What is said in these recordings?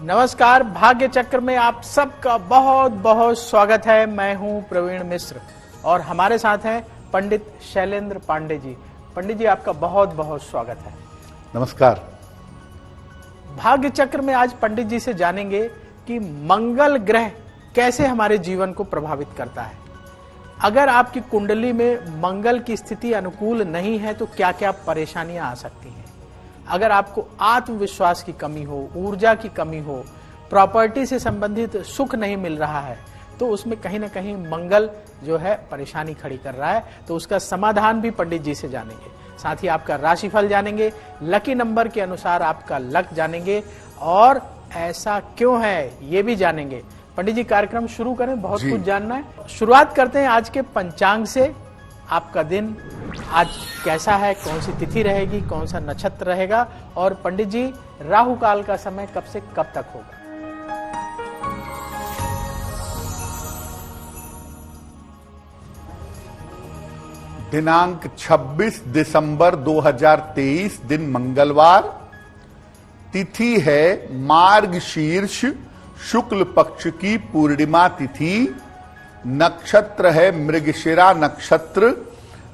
नमस्कार, भाग्य चक्र में आप सबका बहुत बहुत स्वागत है। मैं हूं प्रवीण मिश्र और हमारे साथ हैं पंडित शैलेंद्र पांडे जी। पंडित जी, आपका बहुत बहुत स्वागत है। नमस्कार। भाग्य चक्र में आज पंडित जी से जानेंगे कि मंगल ग्रह कैसे हमारे जीवन को प्रभावित करता है। अगर आपकी कुंडली में मंगल की स्थिति अनुकूल नहीं है तो क्या क्या परेशानियां आ सकती हैं। अगर आपको आत्मविश्वास की कमी हो, ऊर्जा की कमी हो, प्रॉपर्टी से संबंधित सुख नहीं मिल रहा है तो उसमें कहीं ना कहीं मंगल जो है परेशानी खड़ी कर रहा है। तो उसका समाधान भी पंडित जी से जानेंगे। साथ ही आपका राशिफल जानेंगे, लकी नंबर के अनुसार आपका लक जानेंगे और ऐसा क्यों है ये भी जानेंगे। पंडित जी, कार्यक्रम शुरू करें, बहुत कुछ जानना है। शुरुआत करते हैं आज के पंचांग से। आपका दिन आज कैसा है, कौन सी तिथि रहेगी, कौन सा नक्षत्र रहेगा और पंडित जी राहु काल का समय कब से कब तक होगा। दिनांक 26 दिसंबर 2023 दिन मंगलवार। तिथि है मार्गशीर्ष शुक्ल पक्ष की पूर्णिमा तिथि। नक्षत्र है मृगशिरा नक्षत्र।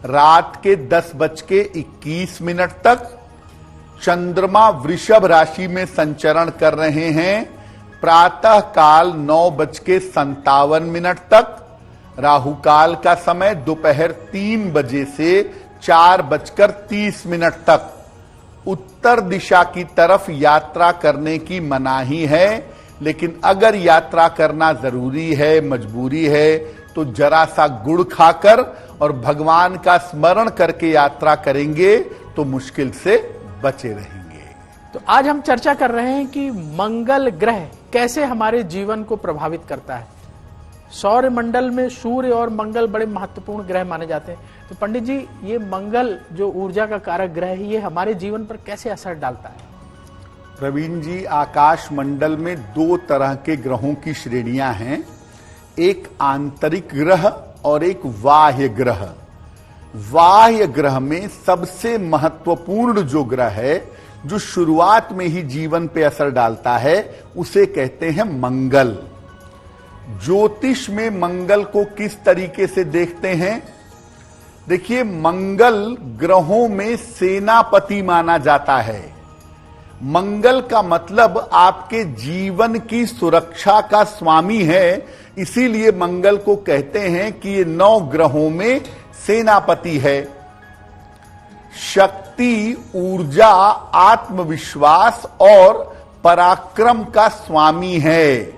रात के 10:21 तक चंद्रमा वृषभ राशि में संचरण कर रहे हैं। प्रातः काल 9:57 तक। राहु काल का समय दोपहर 3 बजे से 4:30 तक। उत्तर दिशा की तरफ यात्रा करने की मनाही है, लेकिन अगर यात्रा करना जरूरी है, मजबूरी है, तो जरा सा गुड़ खाकर और भगवान का स्मरण करके यात्रा करेंगे तो मुश्किल से बचे रहेंगे। तो आज हम चर्चा कर रहे हैं कि मंगल ग्रह कैसे हमारे जीवन को प्रभावित करता है। सौर मंडल में सूर्य और मंगल बड़े महत्वपूर्ण ग्रह माने जाते हैं। तो पंडित जी, ये मंगल जो ऊर्जा का कारक ग्रह है, ये हमारे जीवन पर कैसे असर डालता है। प्रवीण जी, आकाश मंडल में 2 तरह के ग्रहों की श्रेणियां हैं, एक आंतरिक ग्रह और एक बाह्य ग्रह। बाह्य ग्रह में सबसे महत्वपूर्ण जो ग्रह है, जो शुरुआत में ही जीवन पे असर डालता है, उसे कहते हैं मंगल। ज्योतिष में मंगल को किस तरीके से देखते हैं? देखिए, मंगल ग्रहों में सेनापति माना जाता है। मंगल का मतलब आपके जीवन की सुरक्षा का स्वामी है, इसीलिए मंगल को कहते हैं कि ये 9 ग्रहों में सेनापति है। शक्ति, ऊर्जा, आत्मविश्वास और पराक्रम का स्वामी है।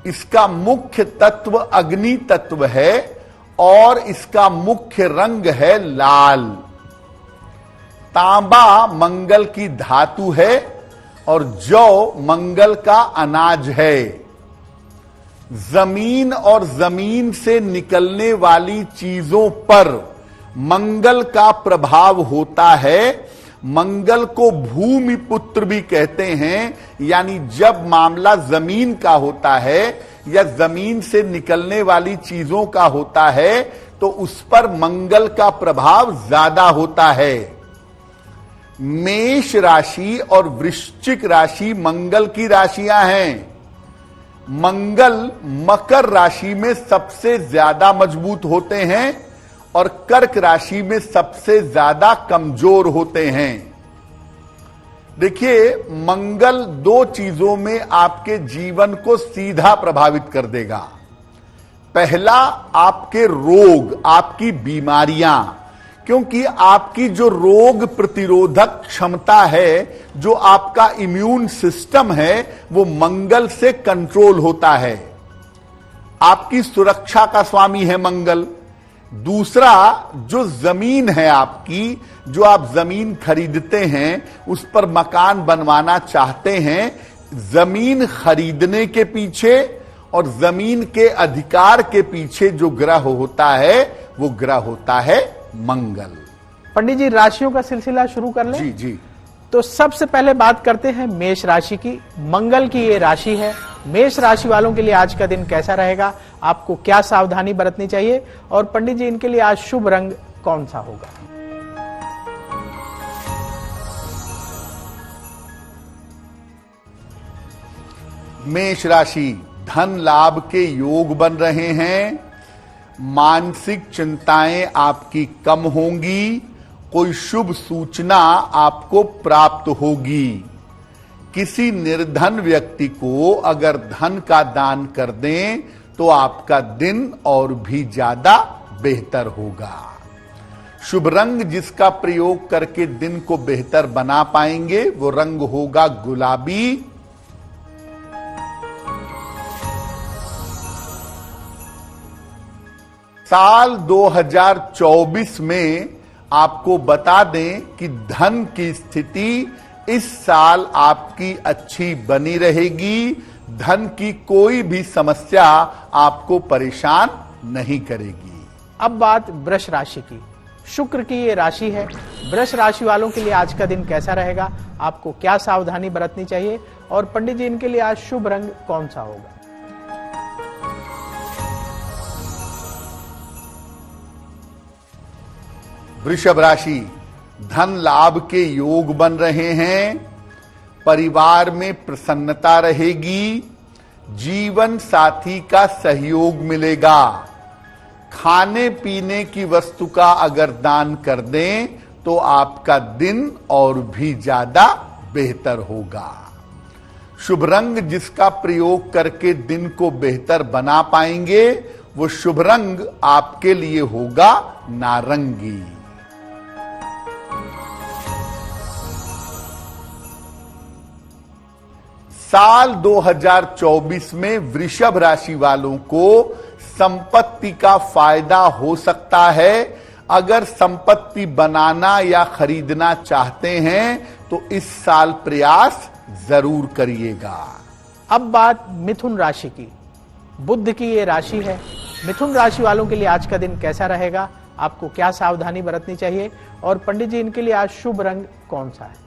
इसका मुख्य तत्व अग्नि तत्व है और इसका मुख्य रंग है लाल। तांबा मंगल की धातु है और जौ मंगल का अनाज है। जमीन और जमीन से निकलने वाली चीजों पर मंगल का प्रभाव होता है। मंगल को भूमि पुत्र भी कहते हैं, यानी जब मामला जमीन का होता है या जमीन से निकलने वाली चीजों का होता है तो उस पर मंगल का प्रभाव ज्यादा होता है। मेष राशि और वृश्चिक राशि मंगल की राशियां हैं। मंगल मकर राशि में सबसे ज्यादा मजबूत होते हैं और कर्क राशि में सबसे ज्यादा कमजोर होते हैं। देखिए, मंगल 2 चीजों में आपके जीवन को सीधा प्रभावित कर देगा। पहला, आपके रोग, आपकी बीमारियां, क्योंकि आपकी जो रोग प्रतिरोधक क्षमता है, जो आपका इम्यून सिस्टम है, वो मंगल से कंट्रोल होता है। आपकी सुरक्षा का स्वामी है मंगल। दूसरा, जो जमीन है आपकी, जो आप जमीन खरीदते हैं, उस पर मकान बनवाना चाहते हैं, जमीन खरीदने के पीछे और जमीन के अधिकार के पीछे जो ग्रह होता है, वो ग्रह होता है मंगल। पंडित जी, राशियों का सिलसिला शुरू कर लें। जी जी। तो सबसे पहले बात करते हैं मेष राशि की। मंगल की ये राशि है। मेष राशि वालों के लिए आज का दिन कैसा रहेगा, आपको क्या सावधानी बरतनी चाहिए और पंडित जी, इनके लिए आज शुभ रंग कौन सा होगा। मेष राशि, धन लाभ के योग बन रहे हैं। मानसिक चिंताएं आपकी कम होंगी। कोई शुभ सूचना आपको प्राप्त होगी। किसी निर्धन व्यक्ति को अगर धन का दान कर दें तो आपका दिन और भी ज्यादा बेहतर होगा। शुभ रंग जिसका प्रयोग करके दिन को बेहतर बना पाएंगे वो रंग होगा गुलाबी। साल 2024 में आपको बता दें कि धन की स्थिति इस साल आपकी अच्छी बनी रहेगी। धन की कोई भी समस्या आपको परेशान नहीं करेगी। अब बात वृष राशि की। शुक्र की ये राशि है। वृष राशि वालों के लिए आज का दिन कैसा रहेगा, आपको क्या सावधानी बरतनी चाहिए और पंडित जी इनके लिए आज शुभ रंग कौन सा होगा? वृषभ राशि, धन लाभ के योग बन रहे हैं। परिवार में प्रसन्नता रहेगी। जीवन साथी का सहयोग मिलेगा। खाने पीने की वस्तु का अगर दान कर दें तो आपका दिन और भी ज्यादा बेहतर होगा। शुभ रंग जिसका प्रयोग करके दिन को बेहतर बना पाएंगे वो शुभ रंग आपके लिए होगा नारंगी। साल 2024 में वृषभ राशि वालों को संपत्ति का फायदा हो सकता है। अगर संपत्ति बनाना या खरीदना चाहते हैं तो इस साल प्रयास जरूर करिएगा। अब बात मिथुन राशि की। बुध की ये राशि है। मिथुन राशि वालों के लिए आज का दिन कैसा रहेगा, आपको क्या सावधानी बरतनी चाहिए और पंडित जी इनके लिए आज शुभ रंग कौन सा है?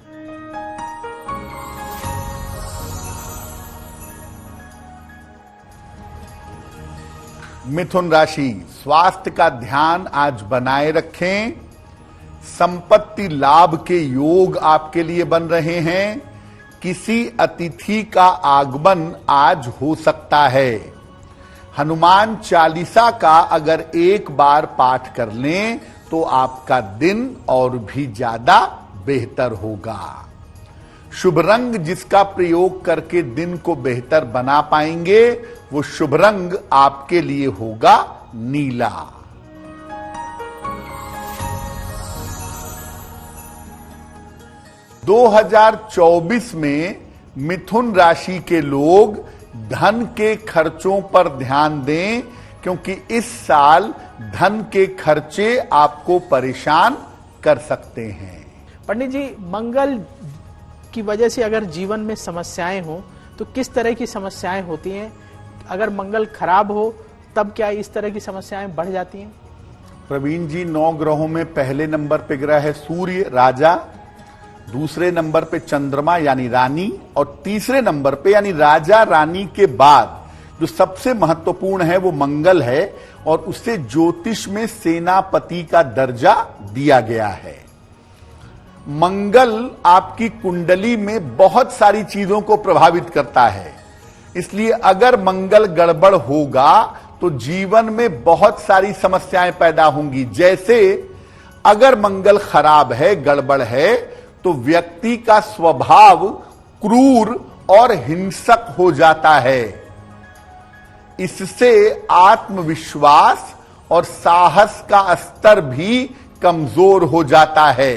मिथुन राशि, स्वास्थ्य का ध्यान आज बनाए रखें। संपत्ति लाभ के योग आपके लिए बन रहे हैं। किसी अतिथि का आगमन आज हो सकता है। हनुमान चालीसा का अगर एक बार पाठ कर लें तो आपका दिन और भी ज्यादा बेहतर होगा। शुभ रंग जिसका प्रयोग करके दिन को बेहतर बना पाएंगे वो शुभ रंग आपके लिए होगा नीला। दो 2024 में मिथुन राशि के लोग धन के खर्चों पर ध्यान दें क्योंकि इस साल धन के खर्चे आपको परेशान कर सकते हैं। पंडित जी, मंगल की वजह से अगर जीवन में समस्याएं हो तो किस तरह की समस्याएं होती हैं? अगर मंगल खराब हो तब क्या इस तरह की समस्याएं बढ़ जाती हैं? प्रवीण जी, 9 ग्रहों में पहले नंबर पे ग्रह है सूर्य राजा, दूसरे नंबर पे चंद्रमा यानी रानी और तीसरे नंबर पे यानी राजा रानी के बाद जो सबसे महत्वपूर्ण है वो मंगल है और उससे ज्योतिष में सेनापति का दर्जा दिया गया है। मंगल आपकी कुंडली में बहुत सारी चीजों को प्रभावित करता है, इसलिए अगर मंगल गड़बड़ होगा तो जीवन में बहुत सारी समस्याएं पैदा होंगी। जैसे अगर मंगल खराब है, गड़बड़ है, तो व्यक्ति का स्वभाव क्रूर और हिंसक हो जाता है। इससे आत्मविश्वास और साहस का स्तर भी कमजोर हो जाता है।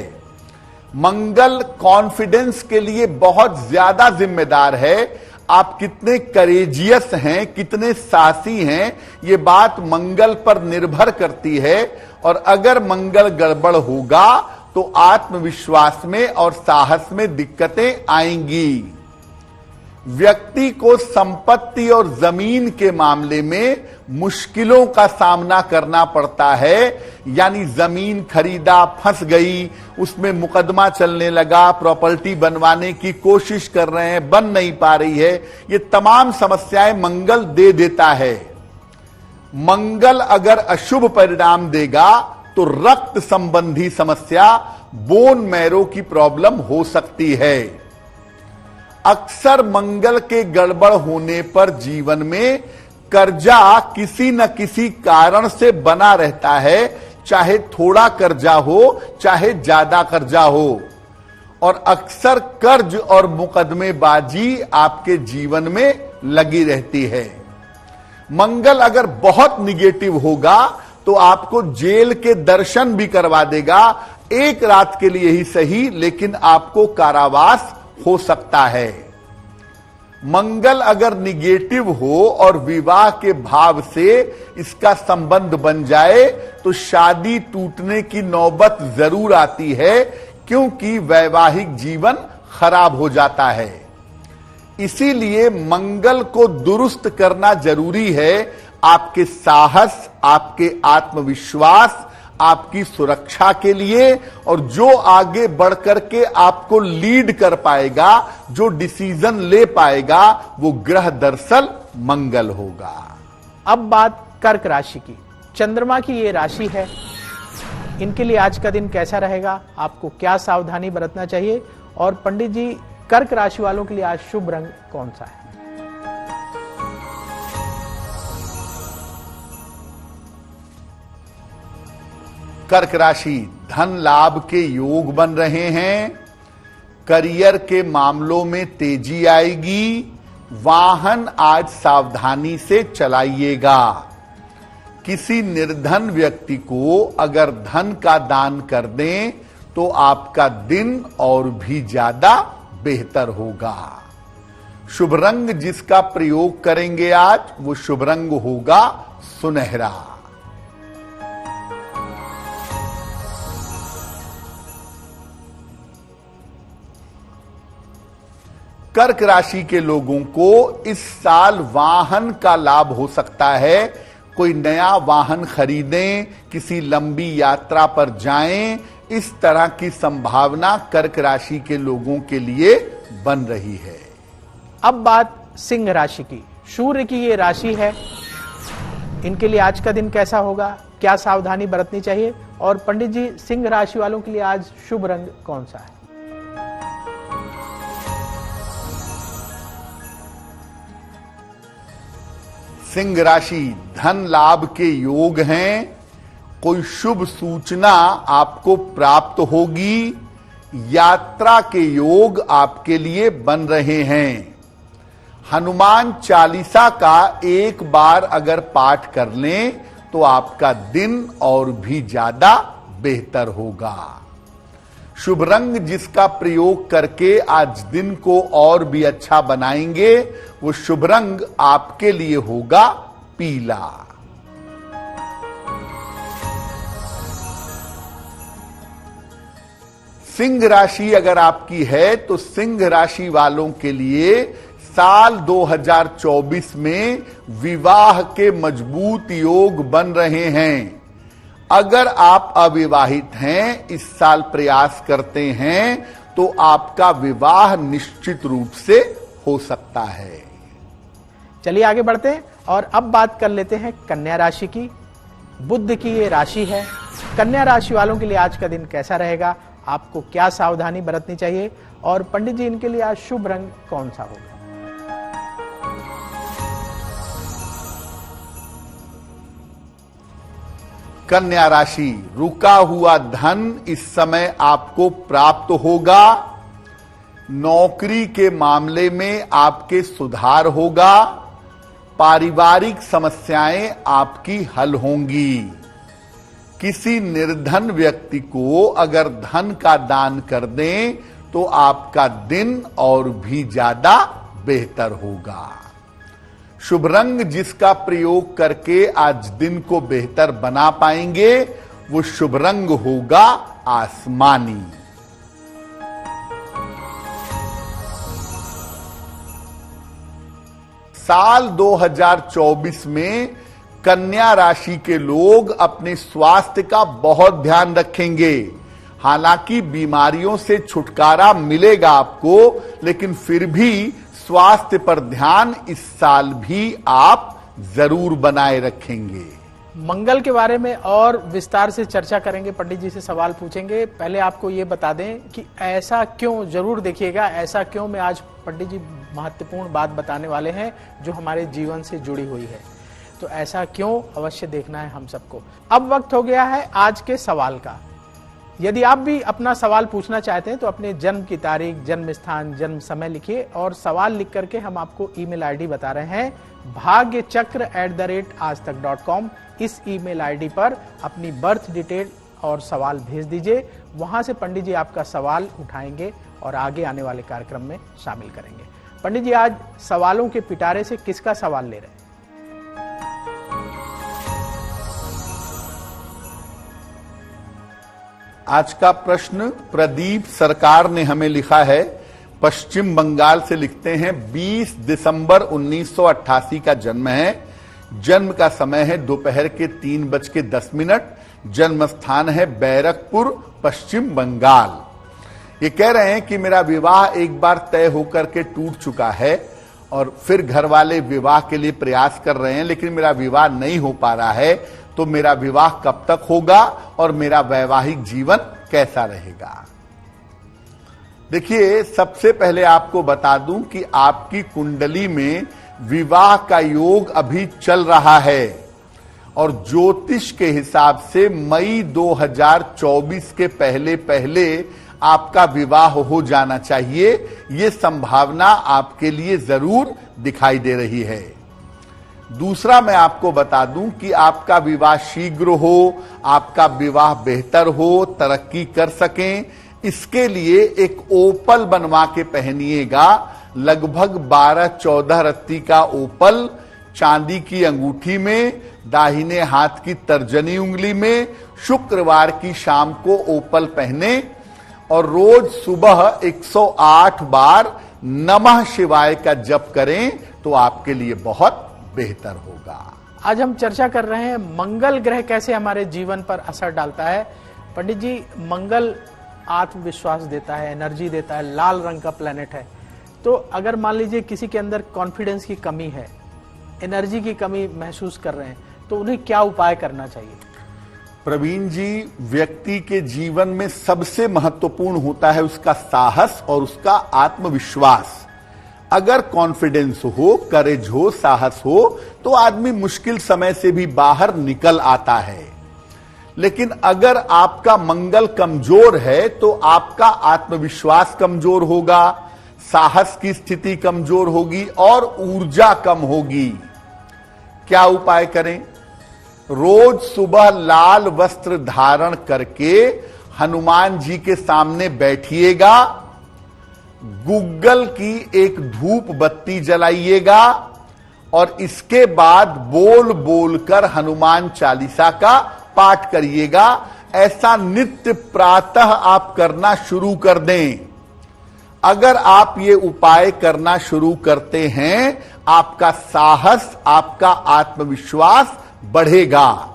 मंगल कॉन्फिडेंस के लिए बहुत ज्यादा जिम्मेदार है। आप कितने करेजियस हैं, कितने साहसी हैं, ये बात मंगल पर निर्भर करती है और अगर मंगल गड़बड़ होगा तो आत्मविश्वास में और साहस में दिक्कतें आएंगी। व्यक्ति को संपत्ति और जमीन के मामले में मुश्किलों का सामना करना पड़ता है, यानी जमीन खरीदा, फंस गई, उसमें मुकदमा चलने लगा, प्रॉपर्टी बनवाने की कोशिश कर रहे हैं, बन नहीं पा रही है, ये तमाम समस्याएं मंगल दे देता है। मंगल अगर अशुभ परिणाम देगा तो रक्त संबंधी समस्या, बोन मैरो की प्रॉब्लम हो सकती है। अक्सर मंगल के गड़बड़ होने पर जीवन में कर्जा किसी न किसी कारण से बना रहता है, चाहे थोड़ा कर्जा हो चाहे ज्यादा कर्जा हो, और अक्सर कर्ज और मुकदमेबाजी आपके जीवन में लगी रहती है। मंगल अगर बहुत निगेटिव होगा तो आपको जेल के दर्शन भी करवा देगा, एक रात के लिए ही सही, लेकिन आपको कारावास हो सकता है। मंगल अगर निगेटिव हो और विवाह के भाव से इसका संबंध बन जाए तो शादी टूटने की नौबत जरूर आती है, क्योंकि वैवाहिक जीवन खराब हो जाता है। इसीलिए मंगल को दुरुस्त करना जरूरी है, आपके साहस, आपके आत्मविश्वास, आपकी सुरक्षा के लिए, और जो आगे बढ़कर के आपको लीड कर पाएगा, जो डिसीजन ले पाएगा, वो ग्रह दरअसल मंगल होगा। अब बात कर्क राशि की। चंद्रमा की ये राशि है, इनके लिए आज का दिन कैसा रहेगा, आपको क्या सावधानी बरतना चाहिए, और पंडित जी कर्क राशि वालों के लिए आज शुभ रंग कौन सा है? कर्क राशि, धन लाभ के योग बन रहे हैं, करियर के मामलों में तेजी आएगी, वाहन आज सावधानी से चलाइएगा। किसी निर्धन व्यक्ति को अगर धन का दान कर दें तो आपका दिन और भी ज्यादा बेहतर होगा। शुभ रंग जिसका प्रयोग करेंगे आज, वो शुभ रंग होगा सुनहरा। कर्क राशि के लोगों को इस साल वाहन का लाभ हो सकता है। कोई नया वाहन खरीदें, किसी लंबी यात्रा पर जाएं, इस तरह की संभावना कर्क राशि के लोगों के लिए बन रही है। अब बात सिंह राशि की। सूर्य की ये राशि है, इनके लिए आज का दिन कैसा होगा, क्या सावधानी बरतनी चाहिए, और पंडित जी सिंह राशि वालों के लिए आज शुभ रंग कौन सा है? सिंह राशि, धन लाभ के योग हैं, कोई शुभ सूचना आपको प्राप्त होगी, यात्रा के योग आपके लिए बन रहे हैं। हनुमान चालीसा का एक बार अगर पाठ कर लें तो आपका दिन और भी ज्यादा बेहतर होगा। शुभ रंग जिसका प्रयोग करके आज दिन को और भी अच्छा बनाएंगे, वो शुभ रंग आपके लिए होगा पीला। सिंह राशि अगर आपकी है तो सिंह राशि वालों के लिए साल 2024 में विवाह के मजबूत योग बन रहे हैं। अगर आप अविवाहित हैं, इस साल प्रयास करते हैं तो आपका विवाह निश्चित रूप से हो सकता है। चलिए आगे बढ़ते हैं और अब बात कर लेते हैं कन्या राशि की। बुध की ये राशि है, कन्या राशि वालों के लिए आज का दिन कैसा रहेगा, आपको क्या सावधानी बरतनी चाहिए, और पंडित जी इनके लिए आज शुभ रंग कौन सा होगा? कन्या राशि, रुका हुआ धन इस समय आपको प्राप्त होगा। नौकरी के मामले में आपके सुधार होगा। पारिवारिक समस्याएं आपकी हल होंगी। किसी निर्धन व्यक्ति को अगर धन का दान कर दें तो आपका दिन और भी ज्यादा बेहतर होगा। शुभ रंग जिसका प्रयोग करके आज दिन को बेहतर बना पाएंगे, वो शुभ रंग होगा आसमानी। साल 2024 में कन्या राशि के लोग अपने स्वास्थ्य का बहुत ध्यान रखेंगे। हालांकि बीमारियों से छुटकारा मिलेगा आपको, लेकिन फिर भी स्वास्थ्य पर ध्यान इस साल भी आप जरूर बनाए रखेंगे। मंगल के बारे में और विस्तार से चर्चा करेंगे, पंडित जी से सवाल पूछेंगे। पहले आपको ये बता दें कि ऐसा क्यों, जरूर देखिएगा ऐसा क्यों में आज पंडित जी महत्वपूर्ण बात बताने वाले हैं जो हमारे जीवन से जुड़ी हुई है। तो ऐसा क्यों अवश्य देखना है हम सबको। अब वक्त हो गया है आज के सवाल का। यदि आप भी अपना सवाल पूछना चाहते हैं तो अपने जन्म की तारीख, जन्म स्थान, जन्म समय लिखिए और सवाल लिख करके हम आपको ईमेल आईडी बता रहे हैं bhagyachakra@aajtak.com। इस ईमेल आईडी पर अपनी बर्थ डिटेल और सवाल भेज दीजिए। वहां से पंडित जी आपका सवाल उठाएंगे और आगे आने वाले कार्यक्रम में शामिल करेंगे। पंडित जी आज सवालों के पिटारे से किसका सवाल ले रहे हैं? आज का प्रश्न प्रदीप सरकार ने हमें लिखा है, पश्चिम बंगाल से लिखते हैं। 20 दिसंबर 1988 का जन्म है। जन्म का समय है दोपहर के 3:10। जन्म स्थान है बैरकपुर, पश्चिम बंगाल। ये कह रहे हैं कि मेरा विवाह एक बार तय होकर के टूट चुका है और फिर घर वाले विवाह के लिए प्रयास कर रहे हैं, लेकिन मेरा विवाह नहीं हो पा रहा है। तो मेरा विवाह कब तक होगा और मेरा वैवाहिक जीवन कैसा रहेगा? देखिए, सबसे पहले आपको बता दूं कि आपकी कुंडली में विवाह का योग अभी चल रहा है और ज्योतिष के हिसाब से मई 2024 के पहले पहले आपका विवाह हो जाना चाहिए। यह संभावना आपके लिए जरूर दिखाई दे रही है। दूसरा, मैं आपको बता दूं कि आपका विवाह शीघ्र हो, आपका विवाह बेहतर हो, तरक्की कर सकें, इसके लिए एक ओपल बनवा के पहनिएगा। लगभग 12-14 रत्ती का ओपल चांदी की अंगूठी में, दाहिने हाथ की तर्जनी उंगली में। शुक्रवार की शाम को ओपल पहने और रोज सुबह 108 बार नमः शिवाय का जप करें तो आपके लिए बहुत बेहतर होगा। आज हम चर्चा कर रहे हैं मंगल ग्रह कैसे हमारे जीवन पर असर डालता है। पंडित जी, मंगल आत्मविश्वास देता है, एनर्जी देता है, लाल रंग का प्लेनेट है। तो अगर मान लीजिए किसी के अंदर कॉन्फिडेंस की कमी है, एनर्जी की कमी महसूस कर रहे हैं, तो उन्हें क्या उपाय करना चाहिए? प्रवीण जी, व्यक्ति के जीवन में सबसे महत्वपूर्ण होता है उसका साहस और उसका आत्मविश्वास। अगर कॉन्फिडेंस हो, करेज हो, साहस हो, तो आदमी मुश्किल समय से भी बाहर निकल आता है। लेकिन अगर आपका मंगल कमजोर है तो आपका आत्मविश्वास कमजोर होगा, साहस की स्थिति कमजोर होगी और ऊर्जा कम होगी। क्या उपाय करें? रोज सुबह लाल वस्त्र धारण करके हनुमान जी के सामने बैठिएगा, गुग्गल की एक धूप बत्ती जलाइएगा और इसके बाद बोल बोलकर हनुमान चालीसा का पाठ करिएगा। ऐसा नित्य प्रातः आप करना शुरू कर दें। अगर आप ये उपाय करना शुरू करते हैं, आपका साहस, आपका आत्मविश्वास बढ़ेगा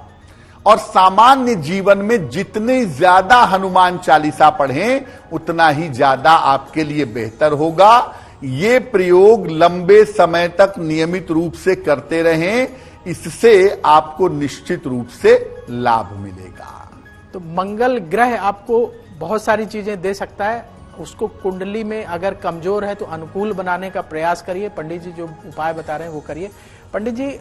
और सामान्य जीवन में जितने ज्यादा हनुमान चालीसा पढ़ें उतना ही ज्यादा आपके लिए बेहतर होगा। ये प्रयोग लंबे समय तक नियमित रूप से करते रहें, इससे आपको निश्चित रूप से लाभ मिलेगा। तो मंगल ग्रह आपको बहुत सारी चीजें दे सकता है। उसको कुंडली में अगर कमजोर है तो अनुकूल बनाने का प्रयास करिए। पंडित जी जो उपाय बता रहे हैं वो करिए। पंडित जी,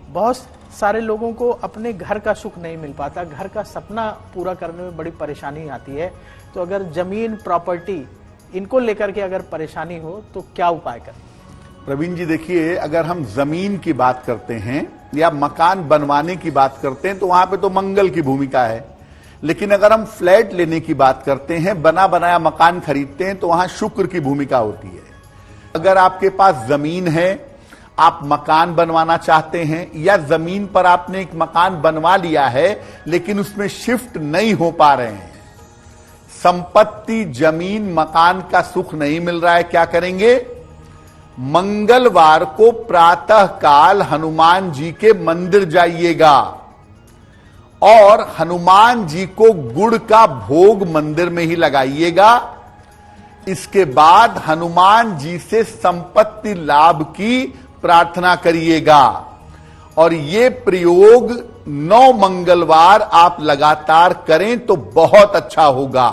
बहुत सारे लोगों को अपने घर का सुख नहीं मिल पाता, घर का सपना पूरा करने में बड़ी परेशानी आती है। तो अगर जमीन, प्रॉपर्टी, इनको लेकर के अगर परेशानी हो तो क्या उपाय करें? प्रवीण जी, देखिए, अगर हम जमीन की बात करते हैं या मकान बनवाने की बात करते हैं तो वहां पे तो मंगल की भूमिका है। लेकिन अगर हम फ्लैट लेने की बात करते हैं, बना बनाया मकान खरीदते हैं, तो वहां शुक्र की भूमिका होती है। अगर आपके पास जमीन है, आप मकान बनवाना चाहते हैं, या जमीन पर आपने एक मकान बनवा लिया है लेकिन उसमें शिफ्ट नहीं हो पा रहे हैं, संपत्ति, जमीन, मकान का सुख नहीं मिल रहा है, क्या करेंगे? मंगलवार को प्रातः काल हनुमान जी के मंदिर जाइएगा और हनुमान जी को गुड़ का भोग मंदिर में ही लगाइएगा। इसके बाद हनुमान जी से संपत्ति लाभ की प्रार्थना करिएगा और ये प्रयोग 9 मंगलवार आप लगातार करें तो बहुत अच्छा होगा।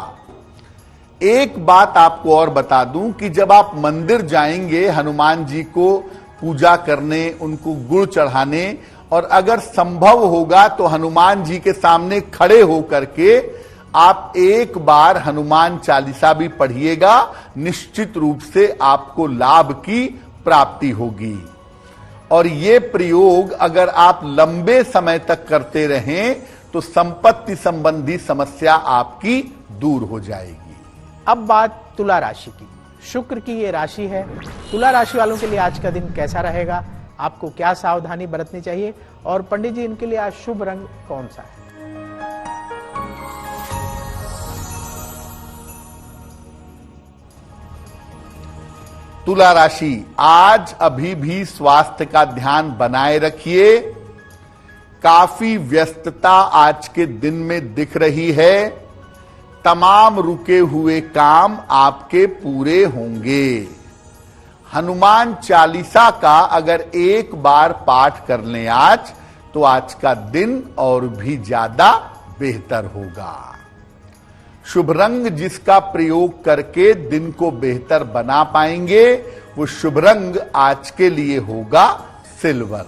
एक बात आपको और बता दूं कि जब आप मंदिर जाएंगे हनुमान जी को पूजा करने, उनको गुड़ चढ़ाने, और अगर संभव होगा तो हनुमान जी के सामने खड़े होकर के आप एक बार हनुमान चालीसा भी पढ़िएगा, निश्चित रूप से आपको लाभ की प्राप्ति होगी। और ये प्रयोग अगर आप लंबे समय तक करते रहें तो संपत्ति संबंधी समस्या आपकी दूर हो जाएगी। अब बात तुला राशि की। शुक्र की ये राशि है। तुला राशि वालों के लिए आज का दिन कैसा रहेगा, आपको क्या सावधानी बरतनी चाहिए, और पंडित जी इनके लिए आज शुभ रंग कौन सा है? तुला राशि, आज अभी भी स्वास्थ्य का ध्यान बनाए रखिए। काफी व्यस्तता आज के दिन में दिख रही है। तमाम रुके हुए काम आपके पूरे होंगे। हनुमान चालीसा का अगर एक बार पाठ कर लें आज, तो आज का दिन और भी ज्यादा बेहतर होगा। शुभ रंग जिसका प्रयोग करके दिन को बेहतर बना पाएंगे, वो शुभ रंग आज के लिए होगा सिल्वर।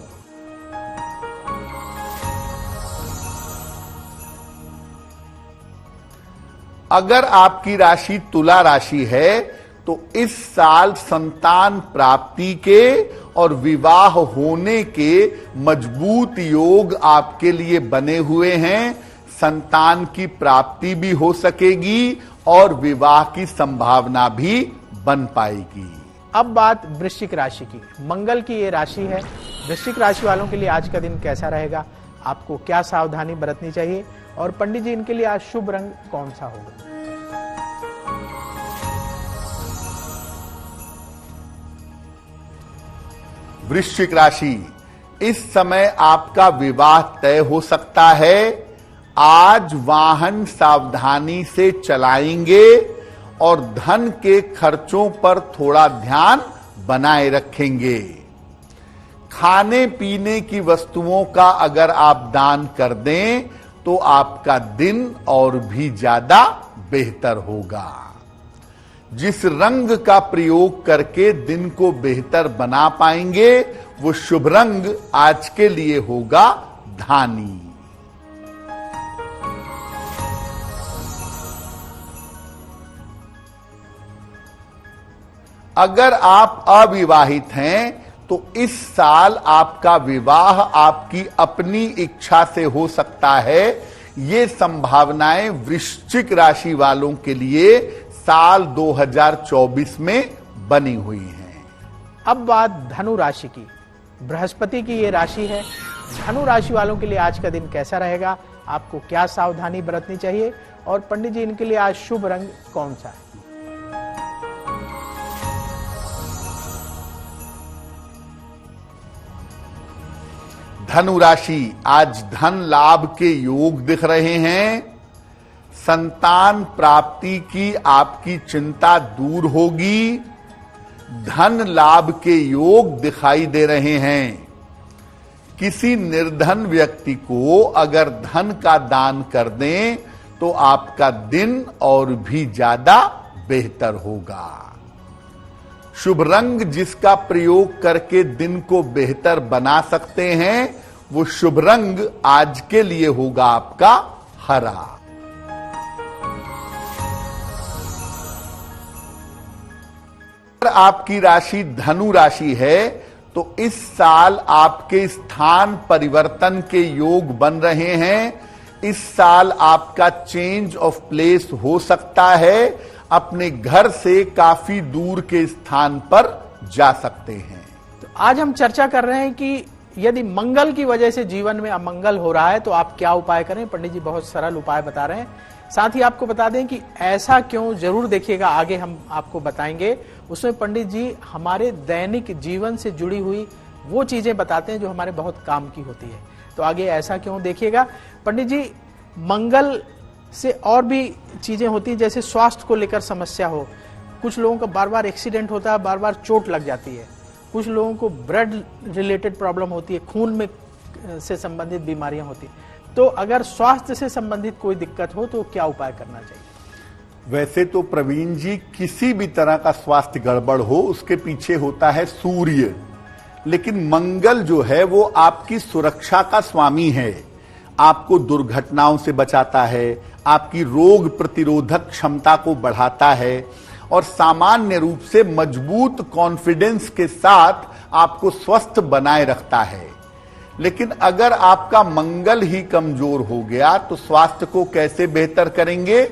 अगर आपकी राशि तुला राशि है तो इस साल संतान प्राप्ति के और विवाह होने के मजबूत योग आपके लिए बने हुए हैं। संतान की प्राप्ति भी हो सकेगी और विवाह की संभावना भी बन पाएगी। अब बात वृश्चिक राशि की। मंगल की ये राशि है। वृश्चिक राशि वालों के लिए आज का दिन कैसा रहेगा, आपको क्या सावधानी बरतनी चाहिए, और पंडित जी इनके लिए आज शुभ रंग कौन सा होगा? वृश्चिक राशि, इस समय आपका विवाह तय हो सकता है। आज वाहन सावधानी से चलाएंगे और धन के खर्चों पर थोड़ा ध्यान बनाए रखेंगे। खाने पीने की वस्तुओं का अगर आप दान कर दें तो आपका दिन और भी ज्यादा बेहतर होगा। जिस रंग का प्रयोग करके दिन को बेहतर बना पाएंगे, वो शुभ रंग आज के लिए होगा धानी। अगर आप अविवाहित हैं तो इस साल आपका विवाह आपकी अपनी इच्छा से हो सकता है। ये संभावनाएं वृश्चिक राशि वालों के लिए साल 2024 में बनी हुई हैं। अब बात धनु राशि की। बृहस्पति की ये राशि है। धनु राशि वालों के लिए आज का दिन कैसा रहेगा, आपको क्या सावधानी बरतनी चाहिए, और पंडित जी इनके लिए आज शुभ रंग कौन सा है? धनु राशि, आज धन लाभ के योग दिख रहे हैं। संतान प्राप्ति की आपकी चिंता दूर होगी। धन लाभ के योग दिखाई दे रहे हैं। किसी निर्धन व्यक्ति को अगर धन का दान कर दें तो आपका दिन और भी ज्यादा बेहतर होगा। शुभ रंग जिसका प्रयोग करके दिन को बेहतर बना सकते हैं, वो शुभ रंग आज के लिए होगा आपका हरा। अगर आपकी राशि धनु राशि है तो इस साल आपके स्थान परिवर्तन के योग बन रहे हैं। इस साल आपका चेंज ऑफ प्लेस हो सकता है। अपने घर से काफी दूर के स्थान पर जा सकते हैं। तो आज हम चर्चा कर रहे हैं कि यदि मंगल की वजह से जीवन में अमंगल हो रहा है तो आप क्या उपाय करें। पंडित जी बहुत सरल उपाय बता रहे हैं। साथ ही आपको बता दें कि ऐसा क्यों, जरूर देखिएगा, आगे हम आपको बताएंगे। उसमें पंडित जी हमारे दैनिक जीवन से जुड़ी हुई वो चीजें बताते हैं जो हमारे बहुत काम की होती है। तो आगे ऐसा क्यों देखिएगा। पंडित जी, मंगल से और भी चीजें होती हैं, जैसे स्वास्थ्य को लेकर समस्या हो। कुछ लोगों का बार बार एक्सीडेंट होता है, बार बार चोट लग जाती है। कुछ लोगों को ब्लड रिलेटेड प्रॉब्लम होती है, खून में से संबंधित बीमारियां होती, तो अगर स्वास्थ्य से संबंधित कोई दिक्कत हो तो क्या उपाय करना चाहिए? वैसे तो प्रवीण जी, किसी भी तरह का स्वास्थ्य गड़बड़ हो उसके पीछे होता है सूर्य, लेकिन मंगल जो है वो आपकी सुरक्षा का स्वामी है, आपको दुर्घटनाओं से बचाता है, आपकी रोग प्रतिरोधक क्षमता को बढ़ाता है और सामान्य रूप से मजबूत कॉन्फिडेंस के साथ आपको स्वस्थ बनाए रखता है। लेकिन अगर आपका मंगल ही कमजोर हो गया तो स्वास्थ्य को कैसे बेहतर करेंगे?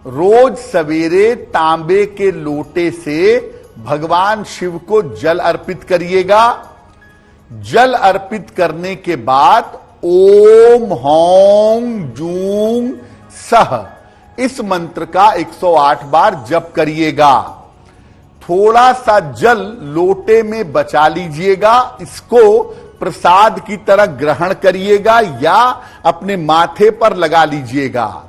रोज सवेरे तांबे के लोटे से भगवान शिव को जल अर्पित करिएगा। जल अर्पित करने के बाद ओम हौं जूं सह इस मंत्र का 108 बार जप करिएगा। थोड़ा सा जल लोटे में बचा लीजिएगा, इसको प्रसाद की तरह ग्रहण करिएगा या अपने माथे पर लगा लीजिएगा।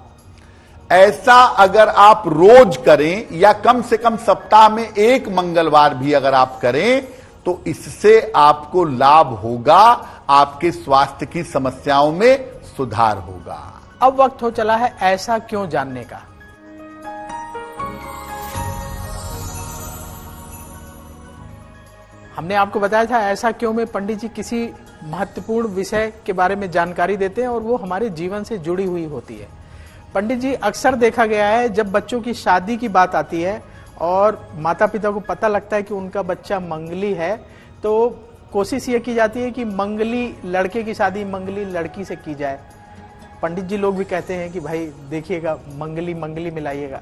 ऐसा अगर आप रोज करें या कम से कम सप्ताह में एक मंगलवार भी अगर आप करें तो इससे आपको लाभ होगा, आपके स्वास्थ्य की समस्याओं में सुधार होगा। अब वक्त हो चला है ऐसा क्यों जानने का। हमने आपको बताया था ऐसा क्यों में पंडित जी किसी महत्वपूर्ण विषय के बारे में जानकारी देते हैं और वो हमारे जीवन से जुड़ी हुई होती है। पंडित जी, अक्सर देखा गया है जब बच्चों की शादी की बात आती है और माता पिता को पता लगता है कि उनका बच्चा मंगली है, तो कोशिश ये की जाती है कि मंगली लड़के की शादी मंगली लड़की से की जाए। पंडित जी लोग भी कहते हैं कि भाई देखिएगा मंगली मंगली मिलाइएगा।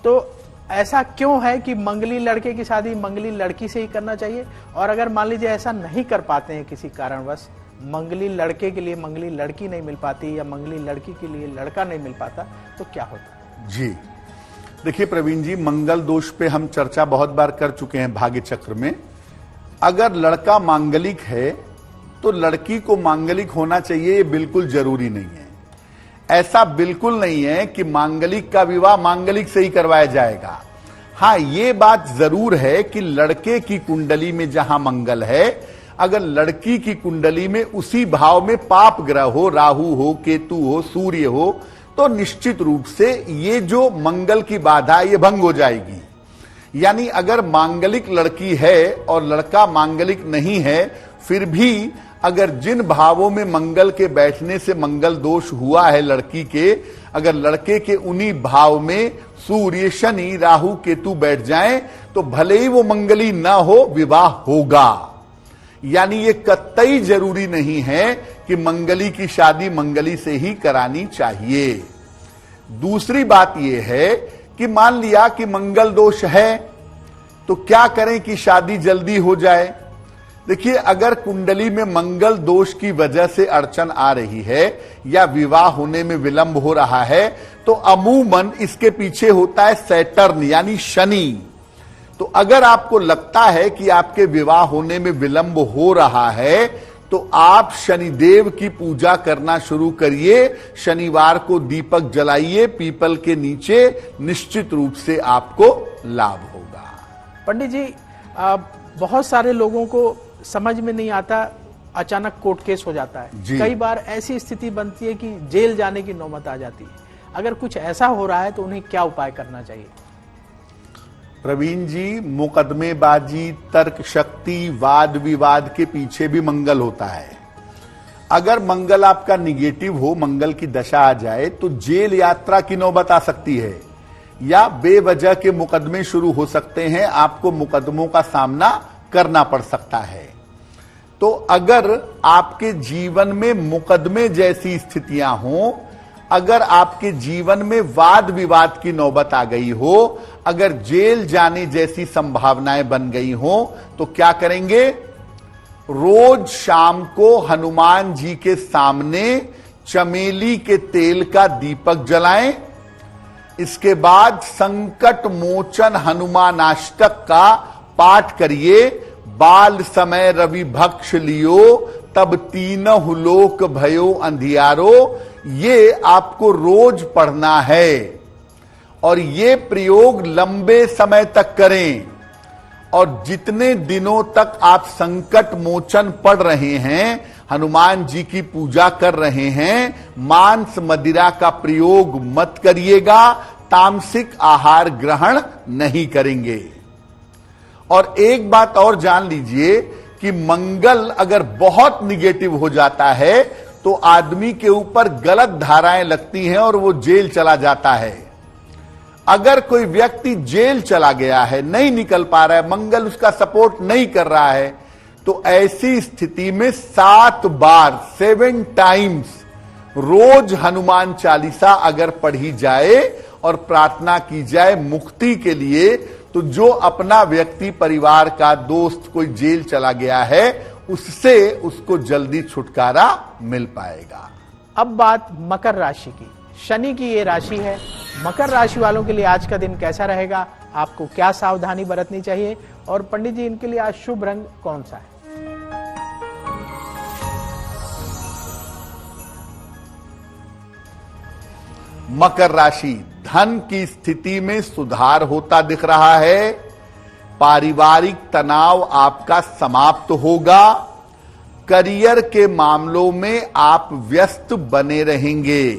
तो ऐसा क्यों है कि मंगली लड़के की शादी मंगली लड़की से ही करना चाहिए? और अगर मान लीजिए ऐसा नहीं कर पाते हैं किसी कारणवश, मंगली लड़के के लिए मंगली लड़की नहीं मिल पाती या मंगली लड़की के लिए लड़का नहीं मिल पाता, तो क्या होता? जी देखिए प्रवीण जी, मंगल दोष पे हम चर्चा बहुत बार कर चुके हैं भाग्य चक्र में। अगर लड़का मांगलिक है तो लड़की को मांगलिक होना चाहिए, ये बिल्कुल जरूरी नहीं है। ऐसा बिल्कुल नहीं है कि मांगलिक का विवाह मांगलिक से ही करवाया जाएगा। हां, ये बात जरूर है कि लड़के की कुंडली में जहां मंगल है, अगर लड़की की कुंडली में उसी भाव में पाप ग्रह हो, राहु हो, केतु हो, सूर्य हो, तो निश्चित रूप से ये जो मंगल की बाधा ये भंग हो जाएगी। यानी अगर मांगलिक लड़की है और लड़का मांगलिक नहीं है, फिर भी अगर जिन भावों में मंगल के बैठने से मंगल दोष हुआ है लड़की के, अगर लड़के के उन्हीं भाव में सूर्य, शनि, राहु, केतु बैठ जाएं तो भले ही वो मंगली ना हो, विवाह होगा। यानी ये कतई जरूरी नहीं है कि मंगली की शादी मंगली से ही करानी चाहिए। दूसरी बात यह है कि मान लिया कि मंगल दोष है तो क्या करें कि शादी जल्दी हो जाए? देखिए, अगर कुंडली में मंगल दोष की वजह से अड़चन आ रही है या विवाह होने में विलंब हो रहा है तो अमूमन इसके पीछे होता है सैटर्न यानी शनि। तो अगर आपको लगता है कि आपके विवाह होने में विलंब हो रहा है तो आप शनिदेव की पूजा करना शुरू करिए। शनिवार को दीपक जलाइए पीपल के नीचे, निश्चित रूप से आपको लाभ होगा। पंडित जी, बहुत सारे लोगों को समझ में नहीं आता, अचानक कोर्ट केस हो जाता है। कई बार ऐसी स्थिति बनती है कि जेल जाने की नौबत आ जाती है। अगर कुछ ऐसा हो रहा है तो उन्हें क्या उपाय करना चाहिए? प्रवीण जी, मुकदमेबाजी, तर्क शक्ति, वाद विवाद के पीछे भी मंगल होता है। अगर मंगल आपका निगेटिव हो, मंगल की दशा आ जाए तो जेल यात्रा की नौबत आ सकती है या बेवजह के मुकदमे शुरू हो सकते हैं, आपको मुकदमों का सामना करना पड़ सकता है। तो अगर आपके जीवन में मुकदमे जैसी स्थितियां हों, अगर आपके जीवन में वाद विवाद की नौबत आ गई हो, अगर जेल जाने जैसी संभावनाएं बन गई हो, तो क्या करेंगे? रोज शाम को हनुमान जी के सामने चमेली के तेल का दीपक जलाएं। इसके बाद संकट मोचन हनुमानाष्टक का पाठ करिए। बाल समय रवि भक्ष लियो, तब तीनहु लोक भयो अंधियारो। ये आपको रोज पढ़ना है और ये प्रयोग लंबे समय तक करें। और जितने दिनों तक आप संकट मोचन पढ़ रहे हैं, हनुमान जी की पूजा कर रहे हैं, मांस मदिरा का प्रयोग मत करिएगा, तामसिक आहार ग्रहण नहीं करेंगे। और एक बात और जान लीजिए कि मंगल अगर बहुत निगेटिव हो जाता है तो आदमी के ऊपर गलत धाराएं लगती हैं और वो जेल चला जाता है। अगर कोई व्यक्ति जेल चला गया है, नहीं निकल पा रहा है, मंगल उसका सपोर्ट नहीं कर रहा है, तो ऐसी स्थिति में 7 बार 7 टाइम्स रोज हनुमान चालीसा अगर पढ़ी जाए और प्रार्थना की जाए मुक्ति के लिए, तो जो अपना व्यक्ति, परिवार का दोस्त कोई जेल चला गया है, उससे उसको जल्दी छुटकारा मिल पाएगा। अब बात मकर राशि की। शनि की ये राशि है। मकर राशि वालों के लिए आज का दिन कैसा रहेगा, आपको क्या सावधानी बरतनी चाहिए, और पंडित जी इनके लिए आज शुभ रंग कौन सा है? मकर राशि, धन की स्थिति में सुधार होता दिख रहा है। पारिवारिक तनाव आपका समाप्त होगा। करियर के मामलों में आप व्यस्त बने रहेंगे।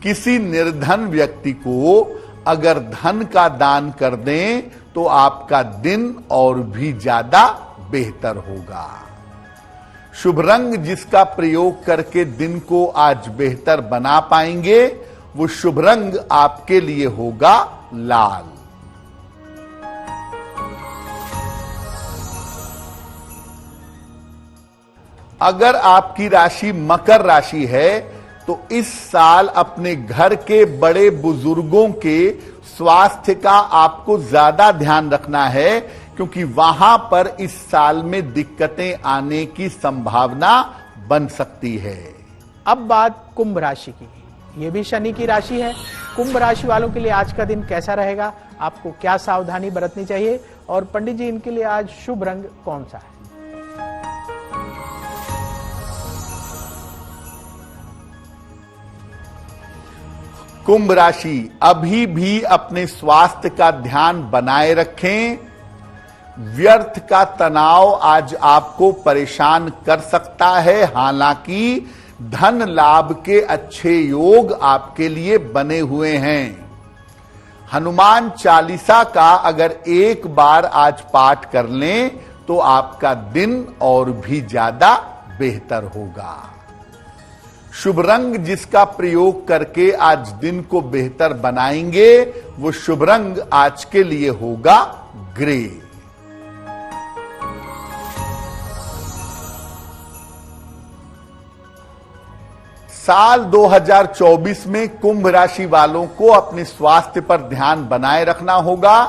किसी निर्धन व्यक्ति को अगर धन का दान कर दें तो आपका दिन और भी ज्यादा बेहतर होगा। शुभ रंग जिसका प्रयोग करके दिन को आज बेहतर बना पाएंगे, वो शुभ रंग आपके लिए होगा लाल। अगर आपकी राशि मकर राशि है तो इस साल अपने घर के बड़े बुजुर्गों के स्वास्थ्य का आपको ज्यादा ध्यान रखना है, क्योंकि वहां पर इस साल में दिक्कतें आने की संभावना बन सकती है। अब बात कुंभ राशि की। ये भी शनि की राशि है। कुंभ राशि वालों के लिए आज का दिन कैसा रहेगा, आपको क्या सावधानी बरतनी चाहिए, और पंडित जी इनके लिए आज शुभ रंग कौन सा है? कुंभ राशि, अभी भी अपने स्वास्थ्य का ध्यान बनाए रखें। व्यर्थ का तनाव आज आपको परेशान कर सकता है, हालांकि धन लाभ के अच्छे योग आपके लिए बने हुए हैं। हनुमान चालीसा का अगर एक बार आज पाठ कर लें तो आपका दिन और भी ज्यादा बेहतर होगा। शुभ रंग जिसका प्रयोग करके आज दिन को बेहतर बनाएंगे, वो शुभ रंग आज के लिए होगा ग्रे। साल 2024 में कुंभ राशि वालों को अपने स्वास्थ्य पर ध्यान बनाए रखना होगा।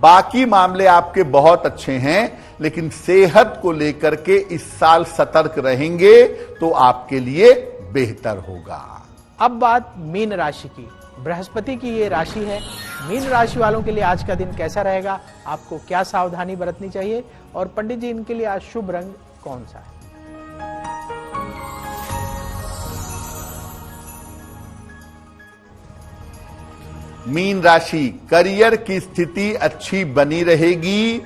बाकी मामले आपके बहुत अच्छे हैं, लेकिन सेहत को लेकर के इस साल सतर्क रहेंगे तो आपके लिए बेहतर होगा। अब बात मीन राशि की। बृहस्पति की ये राशि है। मीन राशि वालों के लिए आज का दिन कैसा रहेगा, आपको क्या सावधानी बरतनी चाहिए, और पंडित जी इनके लिए आज शुभ रंग कौन सा है? मीन राशि, करियर की स्थिति अच्छी बनी रहेगी।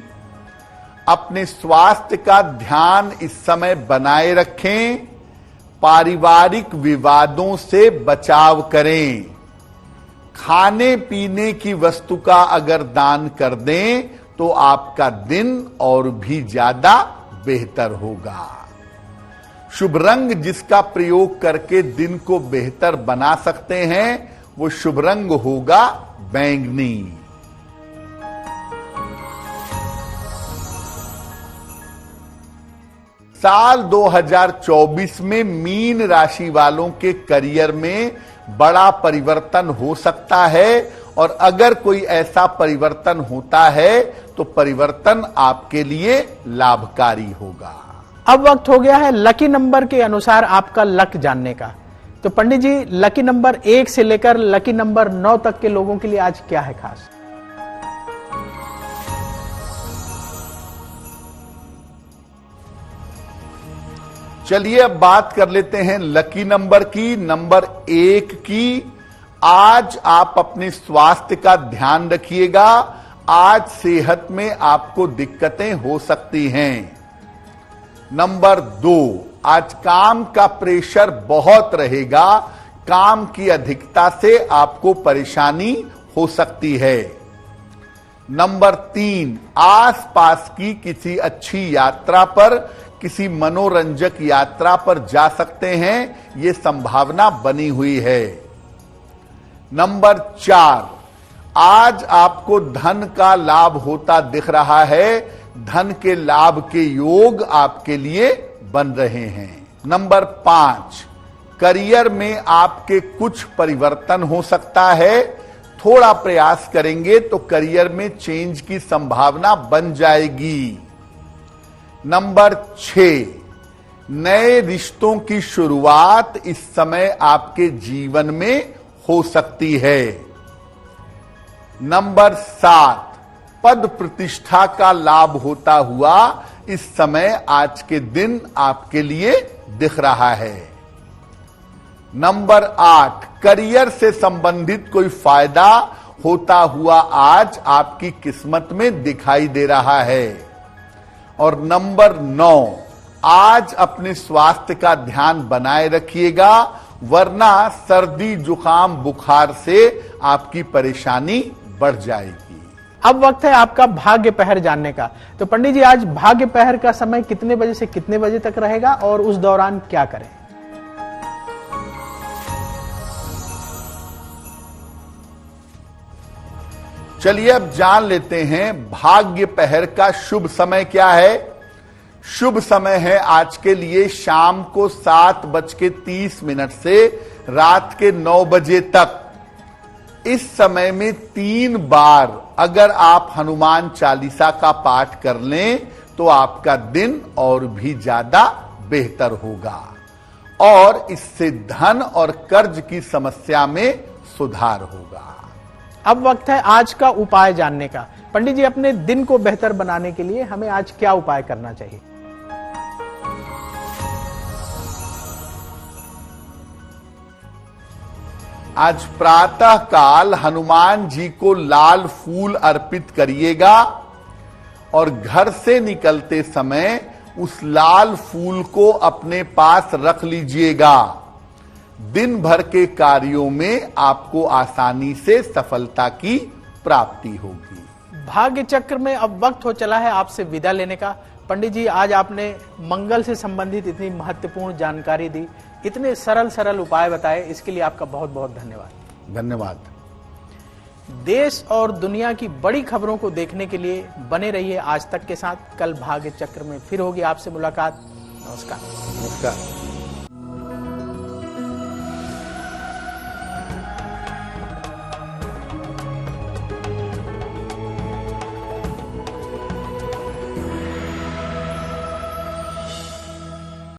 अपने स्वास्थ्य का ध्यान इस समय बनाए रखें। पारिवारिक विवादों से बचाव करें। खाने पीने की वस्तु का अगर दान कर दें तो आपका दिन और भी ज्यादा बेहतर होगा। शुभ रंग जिसका प्रयोग करके दिन को बेहतर बना सकते हैं, वो शुभ रंग होगा बैंगनी। साल 2024 में मीन राशि वालों के करियर में बड़ा परिवर्तन हो सकता है, और अगर कोई ऐसा परिवर्तन होता है तो परिवर्तन आपके लिए लाभकारी होगा। अब वक्त हो गया है लकी नंबर के अनुसार आपका लक जानने का। तो पंडित जी, लकी नंबर 1 से लेकर लकी नंबर 9 तक के लोगों के लिए आज क्या है खास? चलिए अब बात कर लेते हैं लकी नंबर की। नंबर 1 की, आज आप अपने स्वास्थ्य का ध्यान रखिएगा। आज सेहत में आपको दिक्कतें हो सकती हैं। नंबर 2, आज काम का प्रेशर बहुत रहेगा, काम की अधिकता से आपको परेशानी हो सकती है। नंबर 3, आसपास की किसी अच्छी यात्रा पर, किसी मनोरंजक यात्रा पर जा सकते हैं, यह संभावना बनी हुई है। नंबर 4, आज आपको धन का लाभ होता दिख रहा है, धन के लाभ के योग आपके लिए बन रहे हैं। नंबर 5, करियर में आपके कुछ परिवर्तन हो सकता है, थोड़ा प्रयास करेंगे तो करियर में चेंज की संभावना बन जाएगी। नंबर 6, नए रिश्तों की शुरुआत इस समय आपके जीवन में हो सकती है। नंबर 7, पद प्रतिष्ठा का लाभ होता हुआ इस समय आज के दिन आपके लिए दिख रहा है। नंबर 8, करियर से संबंधित कोई फायदा होता हुआ आज आपकी किस्मत में दिखाई दे रहा है। और नंबर 9, आज अपने स्वास्थ्य का ध्यान बनाए रखिएगा, वरना सर्दी जुकाम बुखार से आपकी परेशानी बढ़ जाएगी। अब वक्त है आपका भाग्य पहर जानने का। तो पंडित जी, आज भाग्य पहर का समय कितने बजे से कितने बजे तक रहेगा और उस दौरान क्या करें? चलिए अब जान लेते हैं भाग्य पहर का शुभ समय क्या है। शुभ समय है आज के लिए शाम को 7:30 से रात के 9 बजे तक। इस समय में 3 बार अगर आप हनुमान चालीसा का पाठ कर लें तो आपका दिन और भी ज्यादा बेहतर होगा और इससे धन और कर्ज की समस्या में सुधार होगा। अब वक्त है आज का उपाय जानने का। पंडित जी, अपने दिन को बेहतर बनाने के लिए हमें आज क्या उपाय करना चाहिए? आज प्रातः काल हनुमान जी को लाल फूल अर्पित करिएगा और घर से निकलते समय उस लाल फूल को अपने पास रख लीजिएगा। दिन भर के कार्यों में आपको आसानी से सफलता की प्राप्ति होगी। भाग्य चक्र में अब वक्त हो चला है आपसे विदा लेने का। पंडित जी, आज आपने मंगल से संबंधित इतनी महत्वपूर्ण जानकारी दी, इतने सरल उपाय बताए, इसके लिए आपका बहुत बहुत धन्यवाद। धन्यवाद। देश और दुनिया की बड़ी खबरों को देखने के लिए बने रहिए आज तक के साथ। कल भाग्य चक्र में फिर होगी आपसे मुलाकात। नमस्कार। नमस्कार।